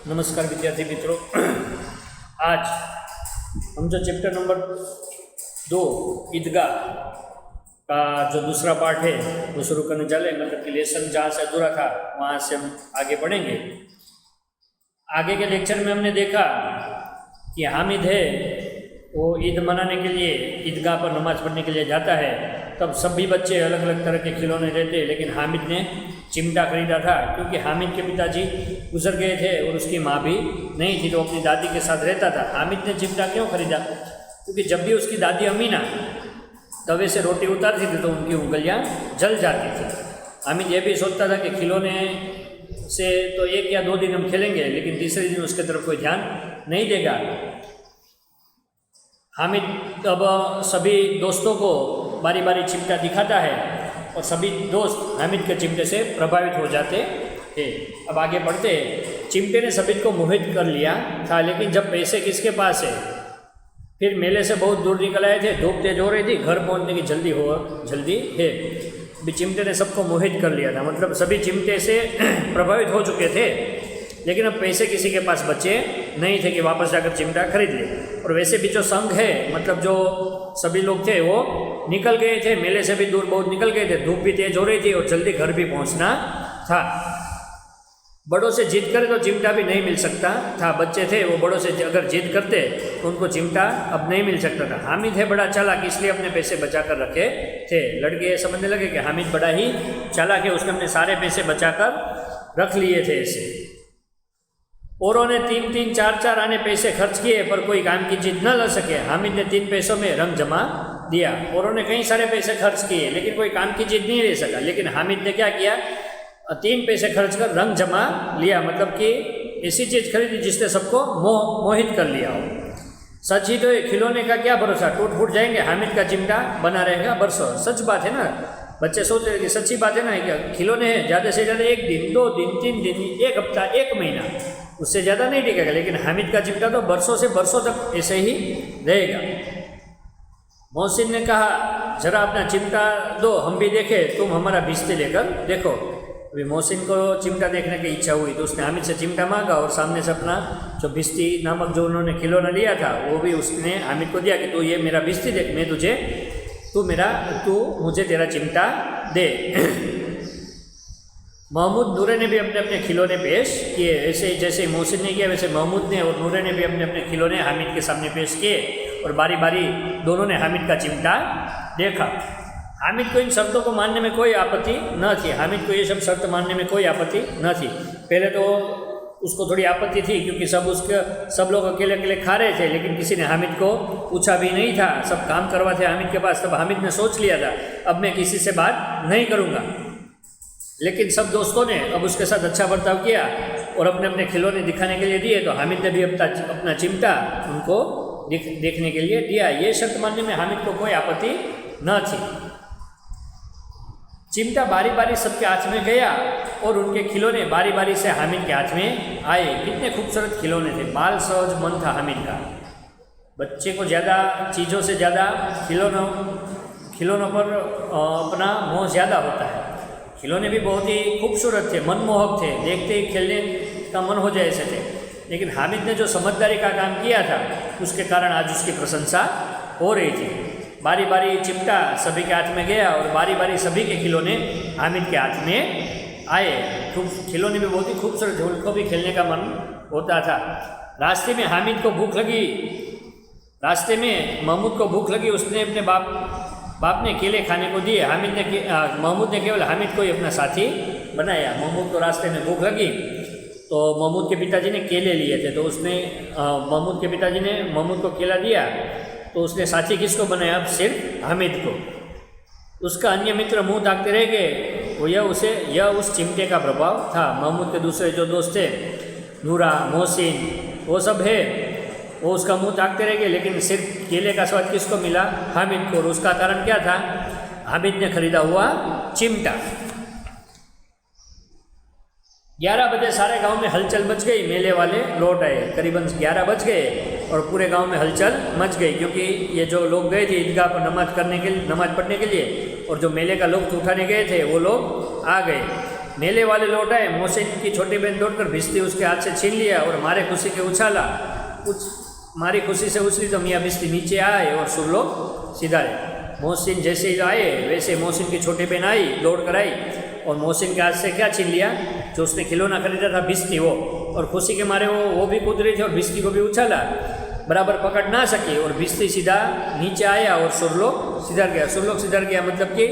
नमस्कार विद्यार्थी मित्रों। आज हम जो चैप्टर नंबर 2 ईदगाह का जो दूसरा पार्ट है वो शुरू करने जा रहे हैं। मतलब कि लेसन जहाँ से अधूरा था वहाँ से हम आगे बढ़ेंगे। आगे के लेक्चर में हमने देखा कि हामिद है वो ईद मनाने के लिए ईदगाह पर नमाज़ पढ़ने के लिए जाता है। तब सभी बच्चे अलग अलग तरह के खिलौने रहते, लेकिन हामिद ने चिमटा खरीदा था क्योंकि हामिद के पिताजी गुजर गए थे और उसकी माँ भी नहीं थी, तो अपनी दादी के साथ रहता था। हामिद ने चिमटा क्यों खरीदा? क्योंकि जब भी उसकी दादी अमीना तवे से रोटी उतारती थी तो उनकी उंगलियाँ जल जाती थी। हामिद ये भी सोचता था कि खिलौने से तो 1 या 2 दिन हम खेलेंगे, लेकिन तीसरे दिन उसके तरफ कोई ध्यान नहीं देगा। हामिद अब सभी दोस्तों को बारी बारी चिमटा दिखाता है और सभी दोस्त हामिद के चिमटे से प्रभावित हो जाते हैं। अब आगे बढ़ते। चिमटे ने सभी को मोहित कर लिया था, लेकिन जब पैसे किसके पास है? फिर मेले से बहुत दूर निकल आए थे, धूप तेज हो रही थी, घर पहुंचने की जल्दी है। भी चिमटे ने सबको मोहित कर लिया था, मतलब सभी चिमटे से प्रभावित हो चुके थे, लेकिन अब पैसे किसी के पास बचे नहीं थे कि वापस जाकर चिमटा खरीद ले। और वैसे भी जो संघ है, मतलब जो सभी लोग थे वो निकल गए थे, मेले से भी दूर बहुत निकल गए थे, धूप भी तेज हो रही थी और जल्दी घर भी पहुंचना था। बड़ों से जिद करे तो चिमटा भी नहीं मिल सकता था। बच्चे थे वो बड़ों से अगर जिद करते तो उनको चिमटा अब नहीं मिल सकता था। हामिद है बड़ा चालाक, इसलिए अपने पैसे बचा कर रखे थे। लड़के ये समझने लगे कि हामिद बड़ा ही चालाक है, उसने अपने सारे पैसे बचा कर रख लिए थे ऐसे। औरों ने 3-3, 4-4 आने पैसे खर्च किए पर कोई काम की जिद न ल सके। हामिद ने 3 पैसों में रंग जमा दिया। औरों ने कई सारे पैसे खर्च किए लेकिन कोई काम की जिद नहीं ले सका, लेकिन हामिद ने क्या किया? 3 पैसे खर्च कर रंग जमा लिया, मतलब कि ऐसी चीज़ खरीदी जिसने सबको मोहित कर लिया हो। सच ही तो है, खिलौने का क्या भरोसा, टूट फूट जाएंगे, हामिद का चिमटा बना रहेगा बरसों। सच बात है ना, बच्चे सोच रहे कि सच्ची बात है ना, क्या खिलौने हैं ज़्यादा से ज़्यादा 1 दिन, 2 दिन, 3 दिन, 1 हफ्ता, 1 महीना, उससे ज़्यादा नहीं टिकेगा। लेकिन हामिद का चिमटा तो बरसों से बरसों तक ऐसे ही रहेगा। मोहसिन ने कहा, जरा अपना चिमटा दो, हम भी देखें, तुम हमारा भिश्ती लेकर देखो। अभी मोहसिन को चिमटा देखने की इच्छा हुई तो उसने हामिद से चिमटा मांगा और सामने से अपना जो भिश्ती नामक जो उन्होंने खिलौना लिया था वो भी उसने हामिद को दिया कि तू ये मेरा भिश्ती देख, मैं तुझे तू मुझे तेरा चिमटा दे। महमूद नूरे ने भी अपने अपने खिलौने पेश किए। ऐसे जैसे मोहसिन ने किया वैसे महमूद ने और नूरे ने भी अपने अपने खिलौने हामिद के सामने पेश किए और बारी बारी दोनों ने हामिद का चिमटा देखा। हामिद को इन शर्तों को मानने में कोई आपत्ति न थी। हामिद को ये सब शर्त मानने में कोई आपत्ति न थी। पहले तो उसको थोड़ी आपत्ति थी क्योंकि सब लोग अकेले अकेले खा रहे थे, लेकिन किसी ने हामिद को पूछा भी नहीं था, सब काम करवाते हामिद के पास। तब हामिद ने सोच लिया था अब मैं किसी से बात नहीं करूँगा, लेकिन सब दोस्तों ने अब उसके साथ अच्छा बर्ताव किया और अपने अपने खिलौने दिखाने के लिए दिए, तो हामिद ने भी अपना चिमटा उनको देखने के लिए दिया। ये शर्त मानने में हामिद को कोई आपत्ति न थी। चिमटा बारी बारी सबके हाथ में गया और उनके खिलौने बारी बारी से हामिद के हाथ में आए। कितने खूबसूरत खिलौने थे, बाल सहज मन था हामिद का। बच्चे को ज़्यादा चीज़ों से ज़्यादा खिलौनों पर अपना मोह ज़्यादा होता है। खिलौने भी बहुत ही खूबसूरत थे, मनमोहक थे, देखते ही खेलने का मन हो जाए ऐसे थे। लेकिन हामिद ने जो समझदारी का काम किया था उसके कारण आज उसकी प्रशंसा हो रही थी। बारी बारी चिमटा सभी के हाथ में गया और बारी बारी सभी के खिलौने हामिद के हाथ में आए। खिलौने भी बहुत ही खूबसूरत थे, उनको भी खेलने का मन होता था। रास्ते में हामिद को भूख लगी, रास्ते में महमूद को भूख लगी, उसने अपने बाप ने केले खाने को दिए। महमूद ने केवल हामिद को ही अपना साथी बनाया। महमूद को रास्ते में भूख लगी तो महमूद के पिताजी ने केले लिए थे, तो उसने महमूद के पिताजी ने महमूद को केला दिया, तो उसने साथी किसको बनाया? अब सिर्फ हामिद को। उसका अन्य मित्र मुंह ताकते रह गए। वो यह उस चिमटे का प्रभाव था। महमूद के दूसरे जो दोस्त थे, नूरा, मोहसिन, वो सब है, वो उसका मुंह ताकते रह गए, लेकिन सिर्फ केले का स्वाद किसको मिला? हामिद को। और उसका कारण क्या था? हामिद ने खरीदा हुआ चिमटा। 11 बजे सारे गांव में हलचल मच गई। मेले वाले लौट आए। करीबन 11 बज गए और पूरे गांव में हलचल मच गई, क्योंकि ये जो लोग गए थे ईदगाह पर नमाज पढ़ने के लिए और जो मेले का लुत्फ उठाने गए थे वो लोग आ गए। मेले वाले लौट आए, मोहसिन की छोटी बहन दौड़कर भिश्ती उसके हाथ से छीन लिया और मारे खुशी के उछाला, मारी खुशी से उछली तो मियाँ भिश्ती नीचे आए और सुरलोक सिधारे। मोहसिन जैसे ही आए वैसे मोहसिन की छोटी बहन आई, दौड़ कर आई और मोहसिन के हाथ से क्या छीन लिया, जो उसने खिलौना खरीदा था भिश्ती वो, और खुशी के मारे वो भी कूद रही थी और भिश्ती को भी उछाला, बराबर पकड़ ना सकी और भिश्ती सीधा नीचे आया और सुरलोक सिधर गया। सुरलोक सिधर गया मतलब कि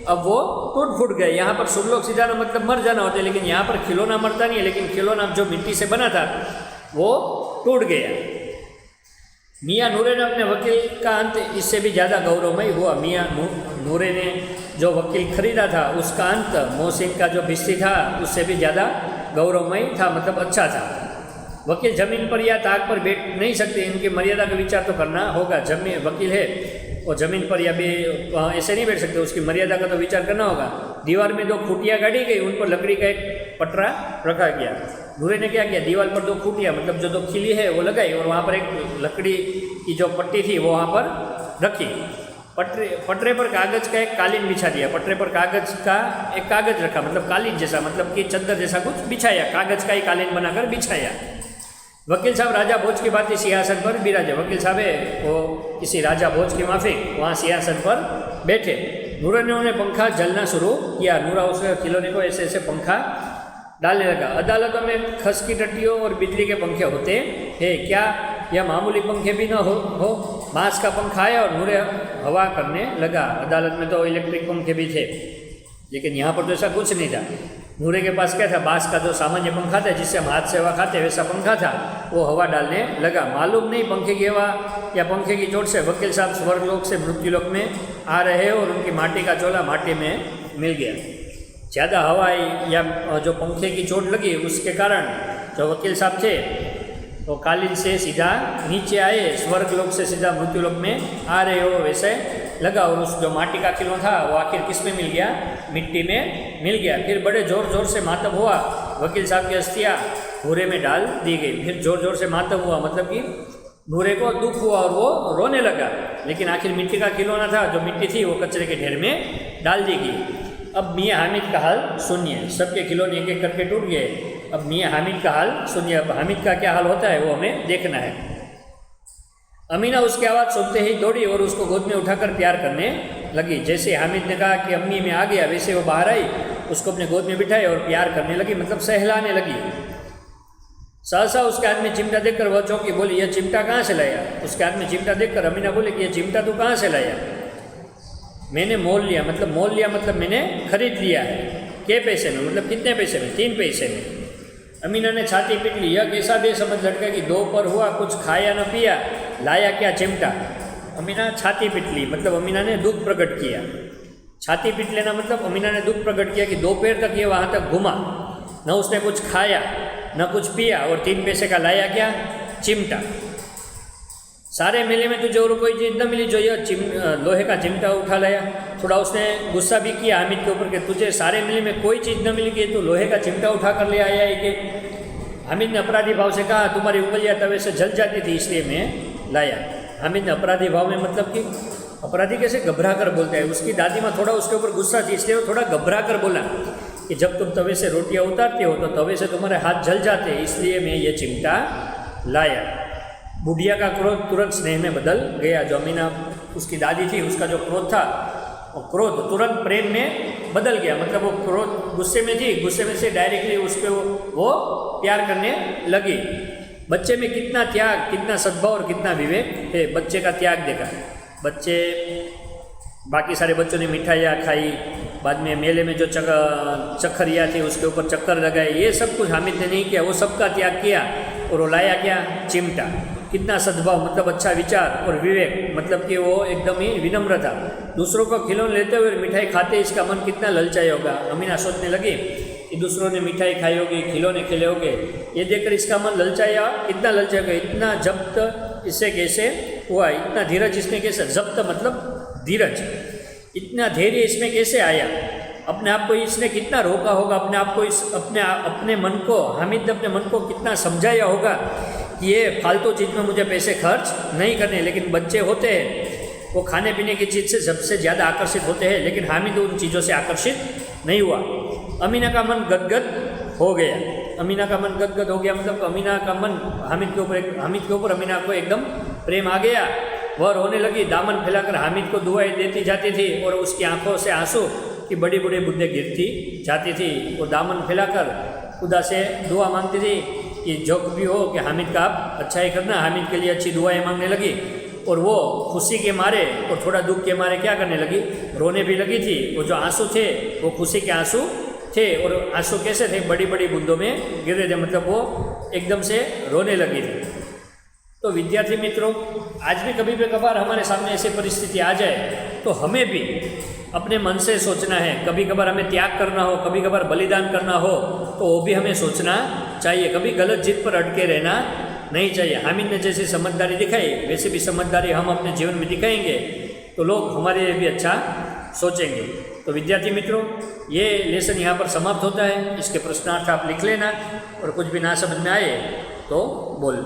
अब वो टूट फूट गए। यहाँ पर सुरलोक सिधाना मतलब मर जाना होता है, लेकिन यहाँ पर खिलौना मरता नहीं है, लेकिन खिलौना जो मिट्टी से बना था वो टूट गया। मियाँ नूरे ने अपने वकील का अंत इससे भी ज़्यादा गौरवमय हुआ। मियाँ नूरे ने जो वकील खरीदा था उसका अंत मोहसिन का जो भिश्ती था उससे भी ज़्यादा गौरवमय था, मतलब अच्छा था। वकील जमीन पर या ताक पर बैठ नहीं सकते, इनकी मर्यादा का विचार तो करना होगा। जमीन वकील है और ज़मीन पर या भी ऐसे नहीं बैठ सकते, उसकी मर्यादा का तो विचार करना होगा। दीवार में 2 खूंटियाँ गाड़ी गई, उन पर लकड़ी का एक पटरा रखा गया। नूरे ने क्या किया, दीवार पर 2 खूंटियाँ मतलब जो 2 खिली है वो लगाई और वहाँ पर एक लकड़ी की जो पट्टी थी वो वहाँ पर रखी। पटरे पर कागज़ का एक कालीन बिछा दिया। पटरे पर कागज़ का एक कागज़ रखा, मतलब कालीन जैसा, मतलब कि चद्दर जैसा कुछ बिछाया, कागज़ का ही कालीन बनाकर बिछाया। वकील साहब राजा भोज की भांति सिंहासन पर बिराजे। वकील साहब है वो किसी राजा भोज की माफिक वहाँ सिंहासन पर बैठे। नूरा ने उन्हें पंखा जलना शुरू किया। नूरा उसके खिलौने को ऐसे ऐसे पंखा डालने लगा। अदालतों में खस की टट्टियों और बिजली के पंखे होते हैं क्या, यह मामूली पंखे भी न हो बाँस का पंखा आया और नूरे हवा करने लगा। अदालत में तो इलेक्ट्रिक पंखे भी थे, लेकिन यहाँ पर तो ऐसा कुछ नहीं था। नूरे के पास क्या था, बाँस का जो सामान्य पंखा था जिससे हम हाथ से हवा खाते वैसा पंखा था, वो हवा डालने लगा। मालूम नहीं पंखे की हवा या पंखे की चोट से वकील साहब स्वर्गलोक से मृत्युलोक में आ रहे और उनकी माटी का चोला माटी में मिल गया। ज़्यादा हवा या जो पंखे की चोट लगी उसके कारण जो वकील साहब थे वो कालीन से सीधा नीचे आए, स्वर्गलोक से सीधा मृत्युलोक में आ रहे हो वैसे लगा। और उस जो माटी का किलो था वो आखिर किस में मिल गया, मिट्टी में मिल गया। फिर बड़े ज़ोर ज़ोर से मातम हुआ, वकील साहब की अस्थियाँ भूरे में डाल दी गई। फिर ज़ोर ज़ोर से मातम हुआ मतलब कि नूरे को दुख हुआ और वो रोने लगा, लेकिन आखिर मिट्टी का खिलौना था, जो मिट्टी थी वो कचरे के ढेर में डाल दी गई। अब मियाँ हामिद का हाल सुनिए। सबके खिलौने एक एक करके टूट गए। अब मियाँ हामिद का हाल सुनिए। अब हामिद का क्या हाल होता है वो हमें देखना है। अमीना उसकी आवाज़ सुनते ही दौड़ी और उसको गोद में उठाकर प्यार करने लगी। जैसे हामिद ने कहा कि अम्मी मैं आ गया, वैसे वो बाहर आई, उसको अपने गोद में बिठाई और प्यार करने लगी, मतलब सहलाने लगी। सहसा उसके हाथ में चिमटा देखकर वह चौंकी, बोली यह चिमटा कहाँ से लाया। उसके हाथ में चिमटा देखकर अमीना बोली कि यह चिमटा तू कहाँ से लाया। मैंने मोल लिया, मतलब मैंने खरीद लिया है। के पैसे में, मतलब कितने पैसे में, 3 पैसे में। अमीना ने छाती पीट ली। यह कैसा बेसमझ लड़का कि 2 पर हुआ, कुछ खाया न पिया, लाया क्या चिमटा। अमीना छाती पीट ली, मतलब अमीना ने दुख प्रकट किया। छाती पीट लेना मतलब अमीना ने दुख प्रकट किया कि दोपहर तक ये वहाँ तक घुमा, न उसने कुछ खाया न कुछ पिया, और 3 पैसे का लाया क्या, चिमटा। सारे मेले में तुझे और कोई चीज़ न मिली जो यह लोहे का चिमटा उठा लाया। थोड़ा उसने गुस्सा भी किया हामिद के ऊपर कि तुझे सारे मेले में कोई चीज़ न मिली कि तू लोहे का चिमटा उठा कर ले आया है कि। हामिद ने अपराधी भाव से कहा तुम्हारी उंगलियां तवे से जल जाती थी इसलिए मैं लाया। हामिद ने अपराधी भाव में मतलब कि अपराधी कैसे घबरा कर बोलता है, उसकी दादी माँ थोड़ा उसके ऊपर गुस्सा थी इसलिए वो थोड़ा घबरा कर बोला कि जब तुम तवे से रोटियाँ उतारते हो तो तवे से तुम्हारे हाथ जल जाते हैं, इसलिए मैं ये चिमटा लाया। बुढ़िया का क्रोध तुरंत स्नेह में बदल गया। जो अमीना उसकी दादी थी उसका जो क्रोध था वो क्रोध तुरंत प्रेम में बदल गया, मतलब वो क्रोध गुस्से में थी, गुस्से में से डायरेक्टली उसको वो प्यार करने लगी। बच्चे में कितना त्याग, कितना सद्भाव और कितना विवेक है। बच्चे का त्याग देखा। बच्चे बाकी सारे बच्चों ने मिठाइयाँ खाई, बाद में मेले में जो चक्करिया थी उसके ऊपर चक्कर लगाए, ये सब कुछ हामिद ने नहीं किया, वो सबका त्याग किया और वो लाया क्या, चिमटा। कितना सद्भाव, मतलब अच्छा विचार और विवेक, मतलब कि वो एकदम ही विनम्र था। दूसरों को खिलौने लेते हुए मिठाई खाते इसका मन कितना ललचाई होगा। अमीना सोचने लगी कि दूसरों ने मिठाई खाई होगी, खिलौने खेले होंगे, ये देखकर इसका मन ललचाया, कितना ललचाएगा। इतना जब्त इससे कैसे हुआ, इतना धीरज इसमें कैसे, जब्त मतलब धीरज, इतना धैर्य इसमें कैसे आया। अपने आप को इसने कितना रोका होगा, अपने आप को इस अपने मन को, हामिद ने अपने मन को कितना समझाया होगा कि ये फालतू चीज़ में मुझे पैसे खर्च नहीं करने। लेकिन बच्चे होते हैं वो खाने पीने की चीज़ से सबसे ज़्यादा आकर्षित होते हैं, लेकिन हामिद उन चीज़ों से आकर्षित नहीं हुआ। अमीना का मन गदगद हो गया। अमीना का मन गदगद हो गया मतलब अमीना का मन हामिद के ऊपर अमीना को एकदम प्रेम आ गया। वह रोने लगी, दामन फैलाकर हामिद को दुआएं देती जाती थी और उसकी आंखों से आंसू की बड़ी बड़ी बूंदें गिरती जाती थी। वो दामन फैलाकर खुदा से दुआ मांगती थी कि जो भी हो कि हामिद का आप अच्छा ही करना। हामिद के लिए अच्छी दुआएं मांगने लगी और वो खुशी के मारे और थोड़ा दुख के मारे क्या करने लगी, रोने भी लगी थी। वो जो आंसू थे वो खुशी के आंसू थे और आंसू कैसे थे, बड़ी बड़ी बूंदों में गिर रहे थे, मतलब वो एकदम से रोने लगी थी। तो विद्यार्थी मित्रों, आज भी कभी भी कभार हमारे सामने ऐसी परिस्थिति आ जाए तो हमें भी अपने मन से सोचना है। कभी कभार हमें त्याग करना हो, कभी कभार बलिदान करना हो तो वो भी हमें सोचना चाहिए। कभी गलत जिद पर अटके रहना नहीं चाहिए। हामिद ने जैसी समझदारी दिखाई वैसे भी समझदारी हम अपने जीवन में दिखाएंगे तो लोग हमारे लिए भी अच्छा सोचेंगे। तो विद्यार्थी मित्रों, ये लेसन यहाँ पर समाप्त होता है। इसके प्रश्नार्थ आप लिख लेना और कुछ भी ना समझ में आए तो बोल